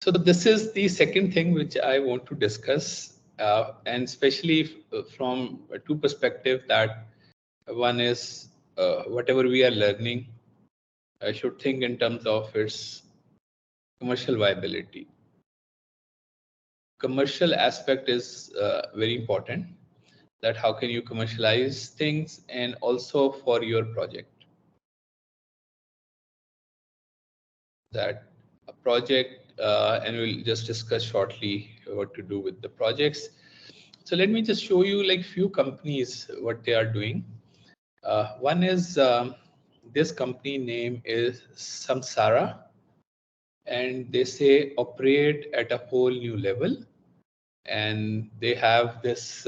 So this is the second thing which I want to discuss, and especially from two perspectives. That one is whatever we are learning, I should think in terms of its commercial viability. Commercial aspect is very important. That how can you commercialize things, and also for your project. That a project, and we'll just discuss shortly what to do with the projects. So let me just show you like few companies what they are doing. One is this company name is Samsara, and they say operate at a whole new level, and they have this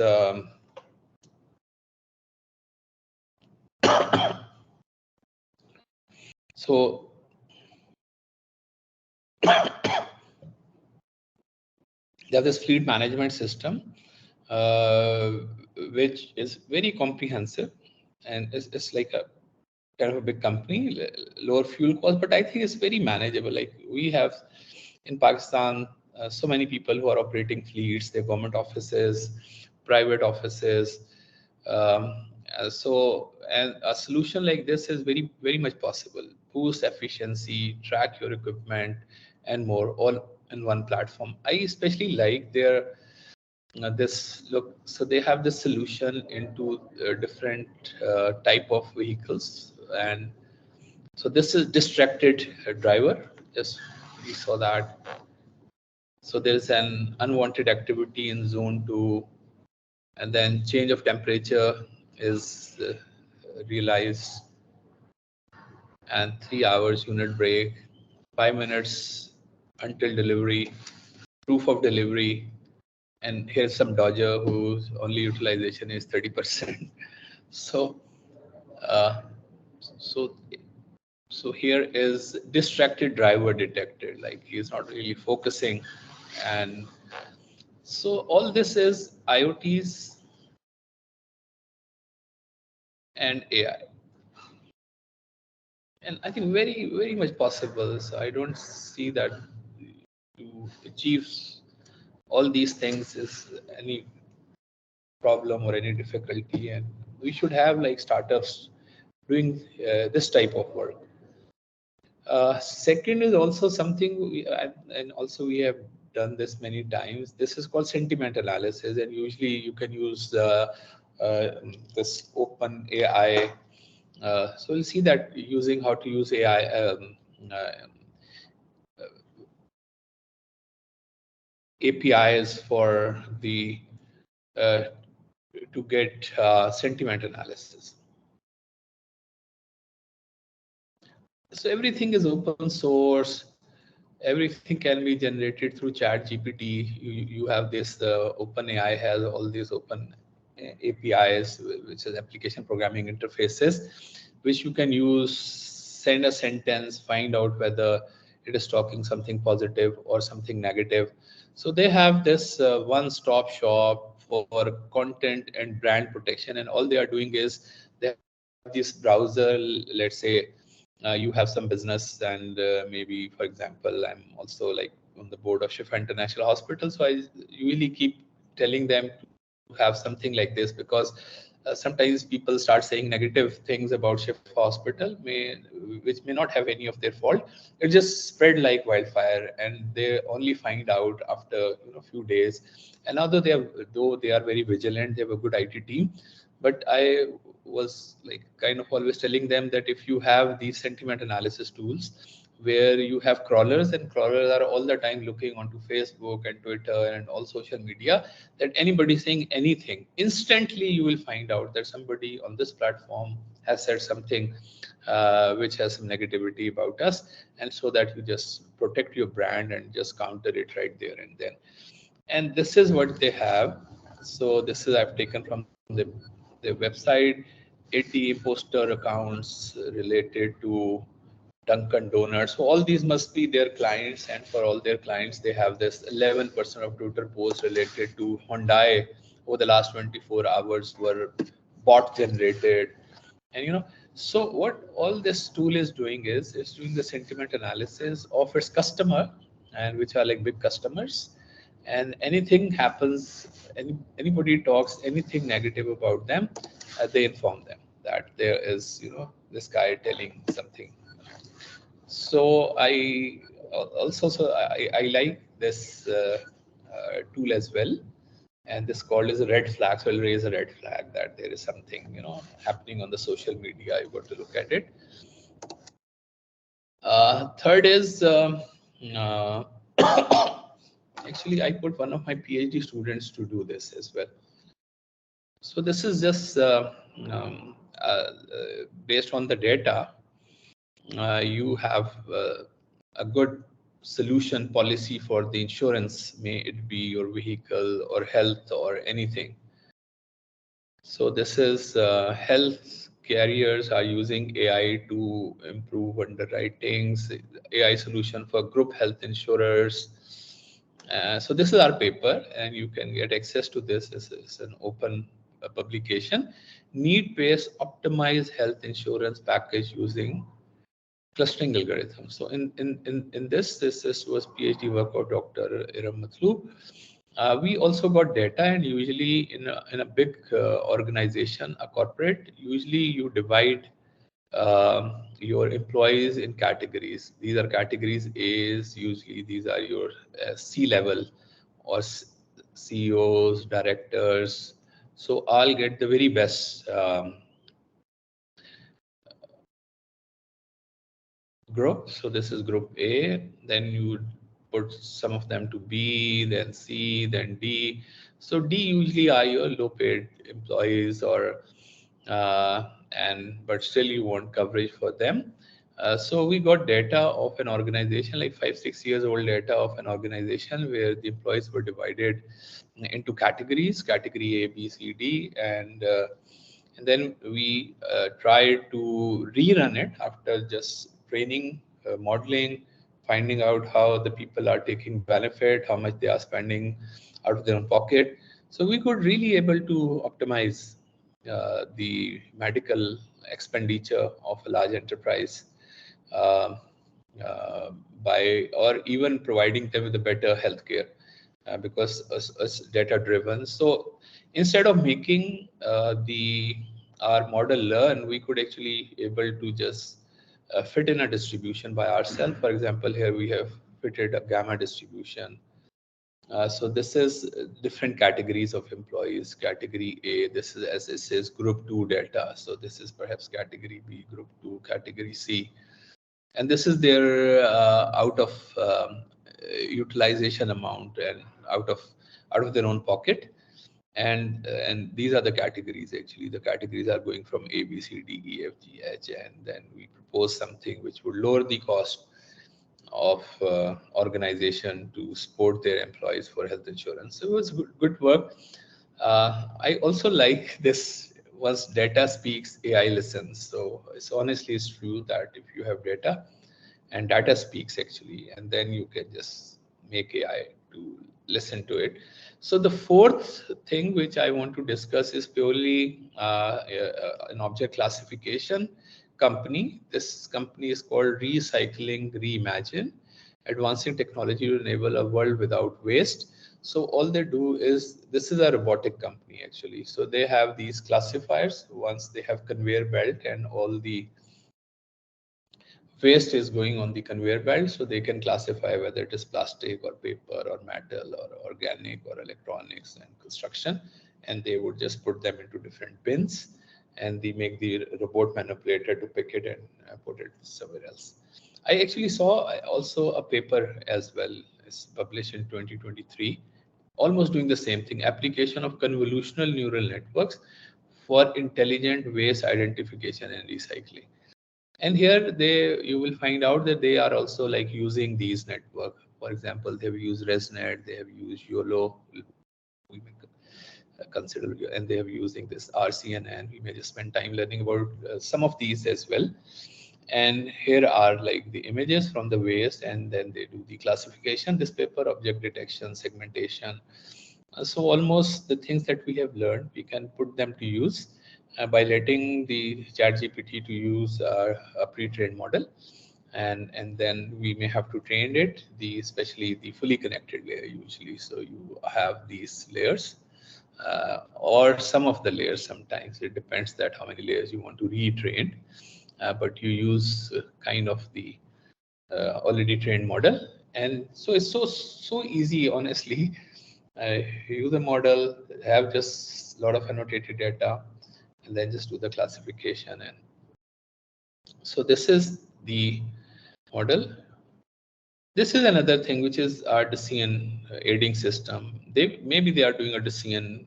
so they have this fleet management system, uh, which is very comprehensive, and it's like a kind of a big company, lower fuel cost, but I think it's very manageable. Like we have in Pakistan, so many people who are operating fleets, their government offices, private offices. And a solution like this is very much possible. Boost efficiency, track your equipment, and more, all in one platform. I especially like their this look. So they have this solution into different type of vehicles, and so this is distracted driver. Just we saw that. So there is an unwanted activity in zone 2, and then change of temperature is realized, and 3 hours unit break, 5 minutes until delivery, proof of delivery, and here's some Dodger whose only utilization is 30%. So, uh, so, so here is distracted driver detected, like he's not really focusing, and so all this is IoTs and AI, and I think very much possible. So I don't see that to achieve all these things is any problem or any difficulty, and we should have like startups doing this type of work. Second is also something and also we have done this many times. This is called sentiment analysis, and usually you can use this open AI. So we'll see that using how to use AI APIs for the uh, to get sentiment analysis. So everything is open source. Everything can be generated through Chat GPT. You have this, OpenAI has all these open APIs, which is application programming interfaces, which you can use, send a sentence, find out whether it is talking something positive or something negative. So they have this one-stop shop for content and brand protection, and all they are doing is they have this browser. Let's say you have some business, and maybe, for example, I'm also like on the board of Shifa International Hospital, so I usually keep telling them to have something like this, because sometimes people start saying negative things about Shifa Hospital, which may not have any of their fault. It just spread like wildfire, and they only find out after few days. And although though they are very vigilant, they have a good IT team, but I was like kind of always telling them that if you have these sentiment analysis tools where you have crawlers, and crawlers are all the time looking onto Facebook and Twitter and all social media, that anybody saying anything, instantly you will find out that somebody on this platform has said something which has some negativity about us, and so that you just protect your brand and just counter it right there and then. And this is what they have. So this is I've taken from the website. 80 poster accounts related to Dunkin' Donuts. So all these must be their clients, and for all their clients, they have this 11% of Twitter posts related to Hyundai over the last 24 hours were bot generated. And so what all this tool is doing is it's doing the sentiment analysis of its customer, and which are like big customers. And anything happens, anybody talks anything negative about them, they inform them that there is, this guy telling something. So I like this tool as well, and this called is a red flag. So I'll raise a red flag that there is something happening on the social media. I got to look at it. Third is uh, actually I put one of my PhD students to do this as well. So this is just based on the data. You have a good solution policy for the insurance, may it be your vehicle or health or anything. So this is health carriers are using AI to improve underwritings, AI solution for group health insurers. So this is our paper, and you can get access to this. This is an open publication. Need-based optimized health insurance package using clustering algorithm. So in this was PhD work of Dr. Iram Matlu. We also got data, and usually in a big organization, a corporate, usually you divide your employees in categories. These are categories A's. Usually these are your C level or CEOs, directors. So I'll get the very best group. So this is group A. Then you would put some of them to B, then C, then D. So D usually are your low paid employees, or but still you want coverage for them. So we got data of an organization, like 5-6 years old data of an organization where the employees were divided into categories, category A, B, C, D, and then we tried to rerun it after just training, modeling, finding out how the people are taking benefit, how much they are spending out of their own pocket. So we could really able to optimize the medical expenditure of a large enterprise uh, uh, by, or even providing them with a better healthcare, because it's data driven. So instead of making the our model learn, we could actually able to just fit in a distribution by ourselves. For example, here we have fitted a gamma distribution. So this is different categories of employees. Category A, this is, as it says, group 2 data. So this is perhaps category B, group 2, category C. And this is their out of utilization amount, and out of their own pocket. And these are the categories. Actually, the categories are going from A, B, C, D, E, F, G, H, and then we propose something which would lower the cost of organization to support their employees for health insurance. So it was good work. I also like this: once data speaks, AI listens. So it's true that if you have data and data speaks actually, and then you can just make AI to listen to it. So the fourth thing which I want to discuss is purely an object classification company. This company is called Recycling Reimagine, advancing technology to enable a world without waste. So all they do is, this is a robotic company actually. So they have these classifiers. Once they have conveyor belt and all the waste is going on the conveyor belt, so they can classify whether it is plastic or paper or metal or organic or electronics and construction, and they would just put them into different bins, and they make the robot manipulator to pick it and put it somewhere else. I actually saw also a paper as well. It's published in 2023, almost doing the same thing: application of convolutional neural networks for intelligent waste identification and recycling. And here you will find out that they are also like using these network. For example, they have used ResNet, they have used YOLO, we may consider, and they have using this RCNN. We may just spend time learning about some of these as well. And here are like the images from the waste, and then they do the classification, this paper, object detection, segmentation. So almost the things that we have learned, we can put them to use by letting the ChatGPT to use a pre-trained model. and then we may have to train it, especially the fully connected layer usually. So you have these layers, or some of the layers. Sometimes it depends that how many layers you want to retrain, but you use kind of the already trained model. And so it's so easy, honestly. Use a model, have just a lot of annotated data, and then just do the classification. And so this is the model. This is another thing which is our decision aiding system. They are doing a decision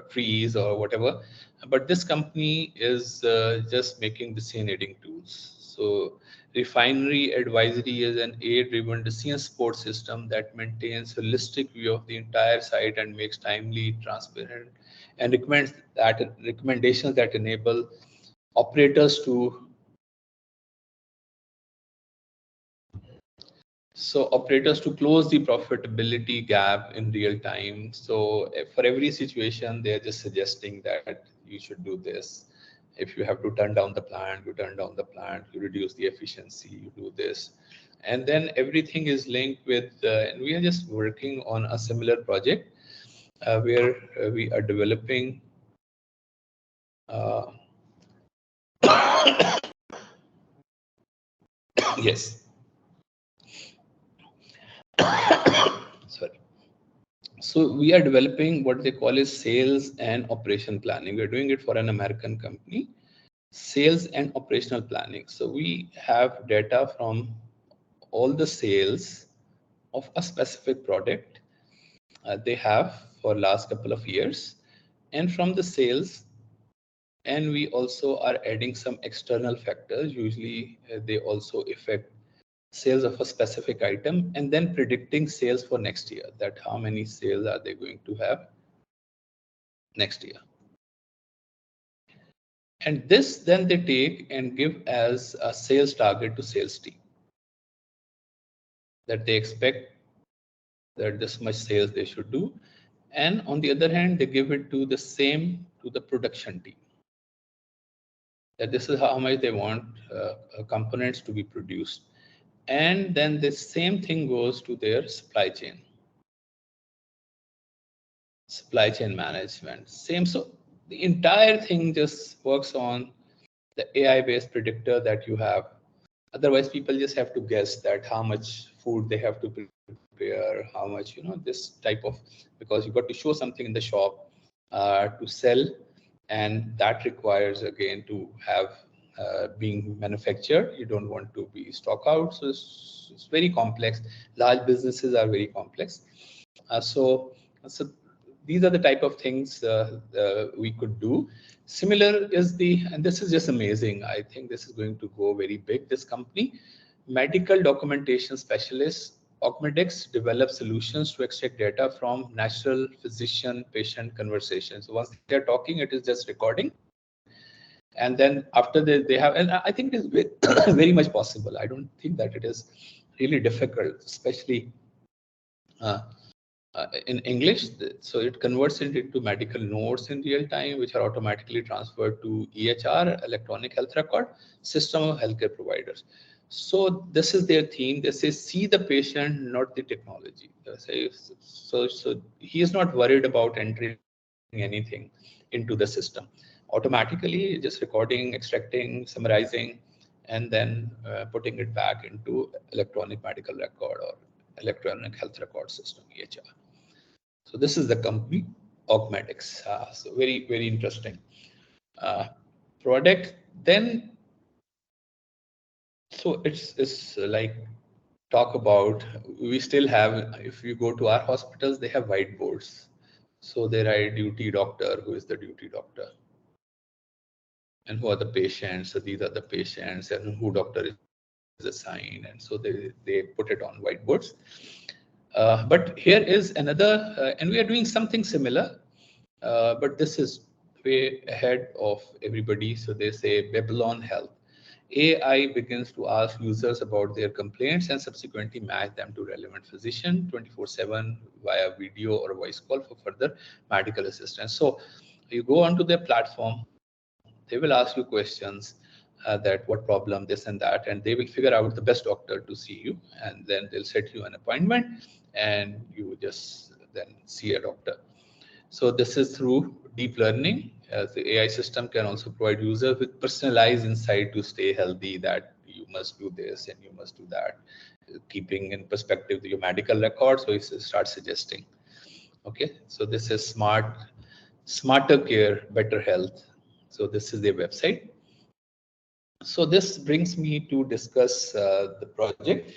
trees or whatever, but this company is just making decision aiding tools. So Refinery Advisory is an AI-driven decision support system that maintains a holistic view of the entire site and makes timely, transparent, and recommendations that enable operators to close the profitability gap in real time. So for every situation, they're just suggesting that you should do this. If you have to turn down the plant, you turn down the plant, you reduce the efficiency, you do this. And then everything is linked with, and we are just working on a similar project where we are developing uh, yes, sorry. So we are developing what they call is sales and operation planning. We're doing it for an American company, sales and operational planning. So we have data from all the sales of a specific product they have for last couple of years, and from the sales, and we also are adding some external factors. Usually they also affect sales of a specific item, and then predicting sales for next year, that how many sales are they going to have next year. And this then they take and give as a sales target to sales team, that they expect that this much sales they should do. And on the other hand, they give it to the same to the production team, that this is how much they want components to be produced. And then the same thing goes to their supply chain management. Same. So the entire thing just works on the AI based predictor that you have. Otherwise, people just have to guess that how much food they have to prepare, how much, this type of, because you got to show something in the shop to sell, and that requires again to have being manufactured. You don't want to be stock out, so it's very complex. Large businesses are very complex. So these are the type of things we could do. Similar is and this is just amazing. I think this is going to go very big. This company, medical documentation specialist, Augmedix, develops solutions to extract data from natural physician-patient conversations. So once they're talking, it is just recording. And then after they have, and I think it is very much possible. I don't think that it is really difficult, especially in English. So it converts it into medical notes in real time, which are automatically transferred to EHR, electronic health record system of healthcare providers. So this is their theme. They say, see the patient, not the technology. They say, so he is not worried about entering anything into the system. Automatically, just recording, extracting, summarizing, and then putting it back into electronic medical record or electronic health record system, EHR. So this is the company, Augmedix. So very, very interesting product. Then, so it's like talk about, we still have, if you go to our hospitals, they have whiteboards. So they write duty doctor, who is the duty doctor, and who are the patients. So these are the patients, and who doctor is assigned. And so they put it on whiteboards. But here is another, and we are doing something similar, but this is way ahead of everybody. So they say Babylon Health. AI begins to ask users about their complaints and subsequently match them to relevant physician 24/7 via video or voice call for further medical assistance. So you go onto their platform, they will ask you questions. that what problem, this and that, and they will figure out the best doctor to see you, and then they'll set you an appointment, and you just then see a doctor. So this is through deep learning. The AI system can also provide user with personalized insight to stay healthy, that you must do this and you must do that, keeping in perspective your medical record. So it starts suggesting. Okay, so this is smarter care, better health. So this is their website. So this brings me to discuss the project.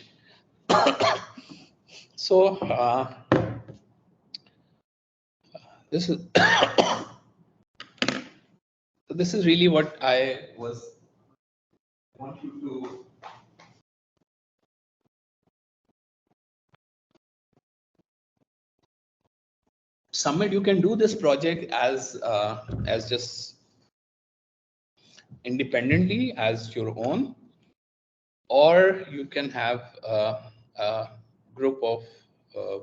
So this is so this is really what I want you to submit. You can do this project as just independently as your own, or you can have a group of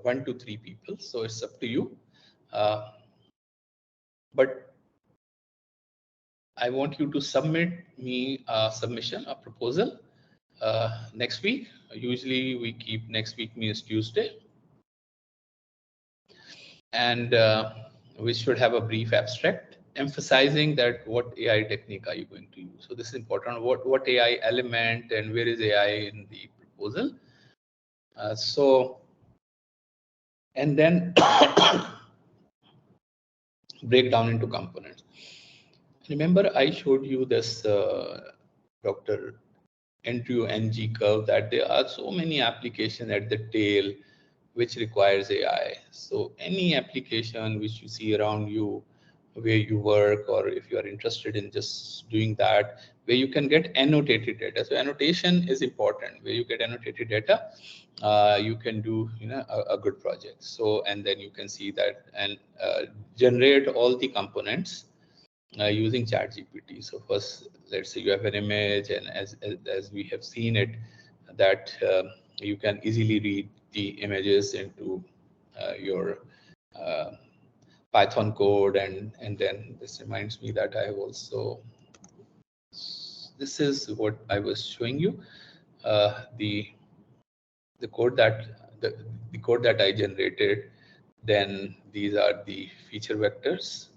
1 to 3 people. So it's up to you. But I want you to submit me a submission, a proposal next week. Usually we keep next week means Tuesday. And we should have a brief abstract emphasizing that what AI technique are you going to use. So this is important. What AI element and where is AI in the proposal? And then break down into components. Remember, I showed you this Dr. Andrew NG curve, that there are so many applications at the tail which requires AI. So any application which you see around you, where you work, or if you are interested in just doing that, where you can get annotated data. So annotation is important. Where you get annotated data, you can do a good project. So and then you can see that and generate all the components using ChatGPT. So first, let's say you have an image, and as we have seen it, that you can easily read the images into your Python code, and then this reminds me that I have also, this is what I was showing you, the code that the code that I generated. Then these are the feature vectors.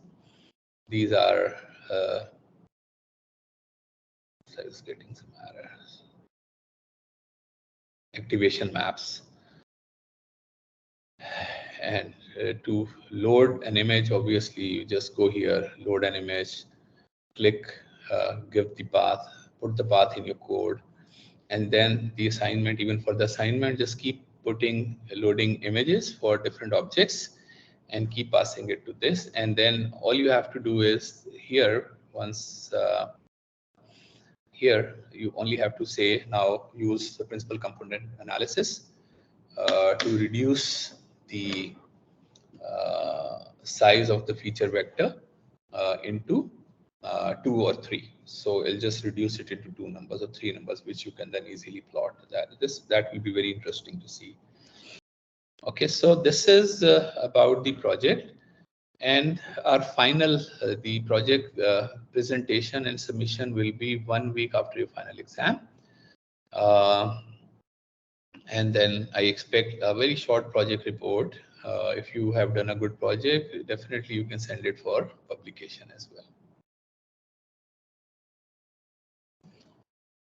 These are I was getting some errors. Activation maps. And to load an image, obviously you just go here, load an image, click, give the path, put the path in your code, and then the assignment, even for the assignment, just keep putting loading images for different objects and keep passing it to this. And then all you have to do is here, once here, you only have to say now use the principal component analysis to reduce the size of the feature vector into 2 or 3. So it'll just reduce it into 2 numbers or 3 numbers, which you can then easily plot. That will be very interesting to see. Okay, so this is about the project, and our final the project presentation and submission will be 1 week after your final exam. And then I expect a very short project report. If you have done a good project, definitely you can send it for publication as well.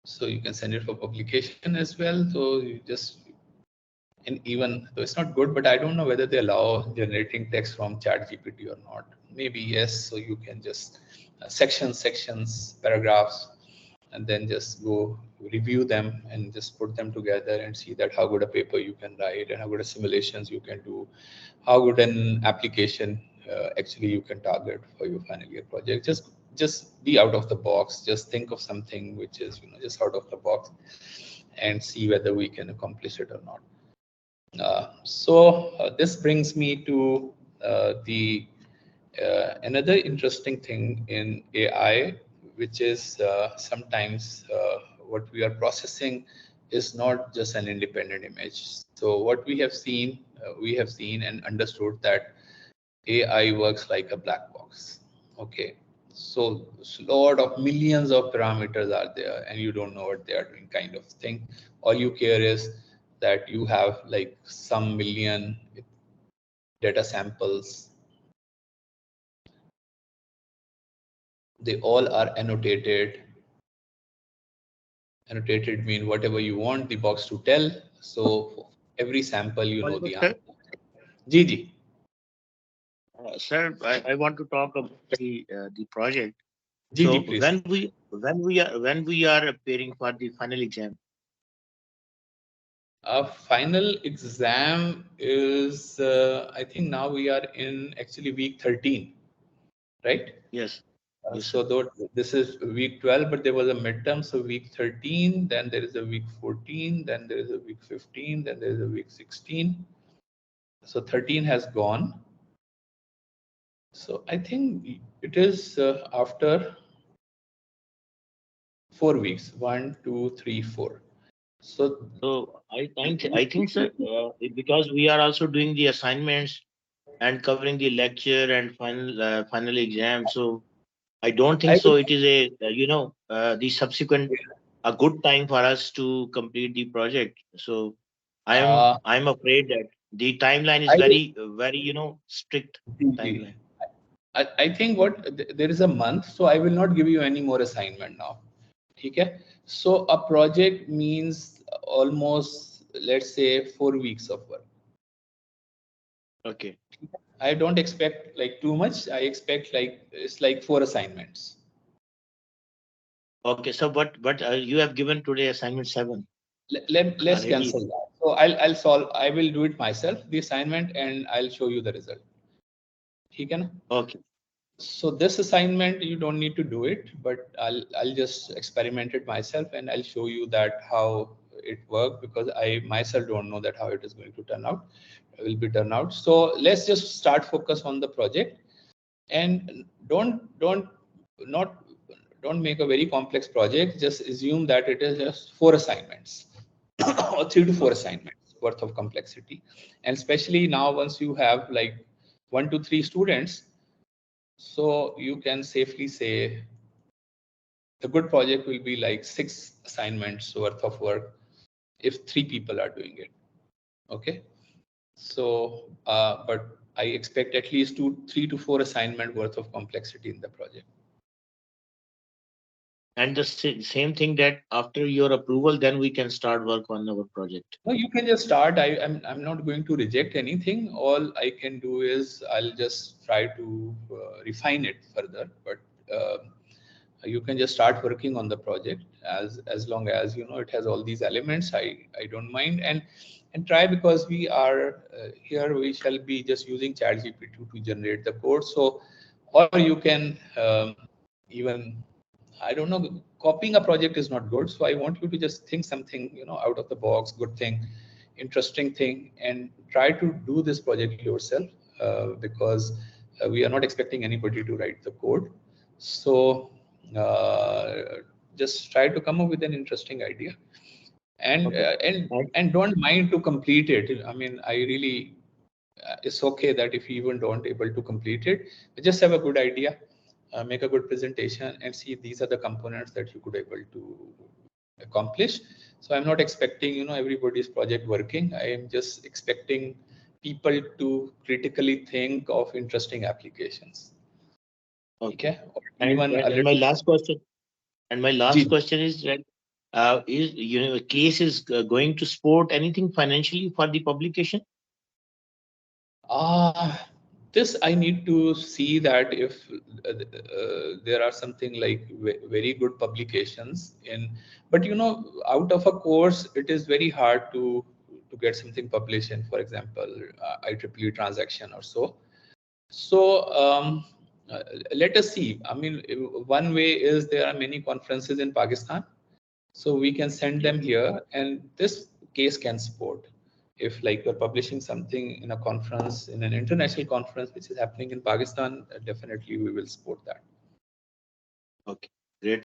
So you can send it for publication as well. So you just, and even though it's not good, but I don't know whether they allow generating text from ChatGPT or not. Maybe yes. So you can just sections, paragraphs, and then just go review them and just put them together and see that how good a paper you can write and how good a simulations you can do, how good an application actually you can target for your final year project. Just be out of the box. Just think of something which is just out of the box and see whether we can accomplish it or not. So this brings me to the another interesting thing in AI, which is sometimes what we are processing is not just an independent image. So what we have seen and understood that AI works like a black box. Okay, So lot of millions of parameters are there, and you don't know what they are doing, kind of thing. All you care is that you have like some million data samples. They all are annotated. Annotated mean whatever you want the box to tell. So every sample, you know the answer. Gigi. Sir, I want to talk about the project. Gigi, So please. when we are appearing for the final exam. Final exam is, I think now we are in actually week 13, right? Yes. Yes, So sir. though this is week 12, but there was a midterm, so week 13, then there is a week 14, then there is a week 15, then there is a week 16. So 13 has gone. So I think it is after 4 weeks, 1, 2, 3, 4. So So I think, sir, because we are also doing the assignments and covering the lecture and final exam. So I don't think I so. It is a the subsequent a good time for us to complete the project. So uh, I'm afraid that the timeline is I will, very strict timeline. I think there is a month, so I will not give you any more assignment now. Okay? So a project means almost, let's say, 4 weeks of work. Okay. I don't expect like too much. I expect like it's like 4 assignments. Okay. So but you have given today assignment 7 Let's already. cancel that. So I'll solve. I will do it myself, the assignment, and I'll show you the result. Okay? Okay. So this assignment you don't need to do it, but I'll just experiment it myself, and I'll show you that how it worked, because I myself don't know that how it is going to turn out, will be turned out. So let's just start focus on the project, and not don't make a very complex project. Just assume that it is just 4 assignments or 3 to 4 Okay. assignments worth of complexity. And especially now, once you have like 1 to 3 students, so you can safely say the good project will be like 6 assignments worth of work if 3 people are doing it. Okay. So, but I expect at least 3 to 4 assignment worth of complexity in the project. And the same thing that after your approval, then we can start work on our project. No, you can just start. I'm not going to reject anything. All I can do is I'll just try to refine it further. But you can just start working on the project as long as you know it has all these elements. I don't mind, and try, because we are here. We shall be just using ChatGPT to generate the code. So, or you can even, I don't know, copying a project is not good. So I want you to just think something, out of the box, good thing, interesting thing, and try to do this project yourself, because we are not expecting anybody to write the code. So uh, just try to come up with an interesting idea, and Okay. uh, and And and don't mind to complete it. I mean, I really, it's okay that if you even don't able to complete it, just have a good idea, make a good presentation, and see these are the components that you could able to accomplish. So I'm not expecting everybody's project working. I am just expecting people to critically think of interesting applications. okay. Okay, or even a And my little. last question. And my last Gee, question is that is case is going to support anything financially for the publication? this I need to see that if there are something like very good publications in, but out of a course, it is very hard to get something published in, for example, IEEE transaction or so. So let us see. I mean, one way is there are many conferences in Pakistan, so we can send Yes. them here, and this case can support. If like we're publishing something in a conference, in an international conference, which is happening in Pakistan, definitely we will support that. Okay.